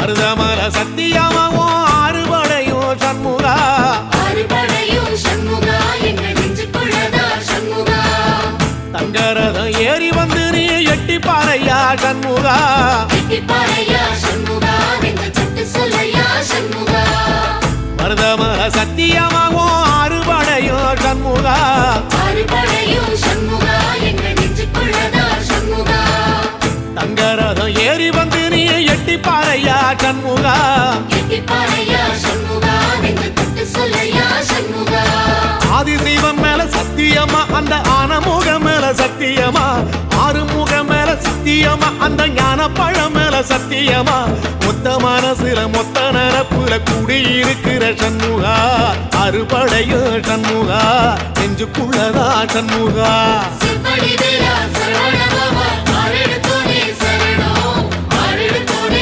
மருதமல சத்தியமாவோ அறுபடையும் சண்முகா தங்கரதம் ஏறி வந்து நீ எட்டி பாறையா சண்முகா மருதமல சத்தியமாவோ அறுபடையும் சண்முகா தங்கரதம் ஏறி வந்து நீ எட்டி பாறையா சண்முகா ஆதிசைவம் மேல சத்தியமா அந்த ஆனமுகம் மேல சத்தியமா ஆறுமுகம் மேல சத்தியமா அந்த ஞான பழம் மேல சத்தியமா மொத்த மனசுல மொத்த நரப்புல குடியிருக்கிற சண்முகா அறுபடையும் சண்முகா நெஞ்சுக்குள்ளதா சண்முகா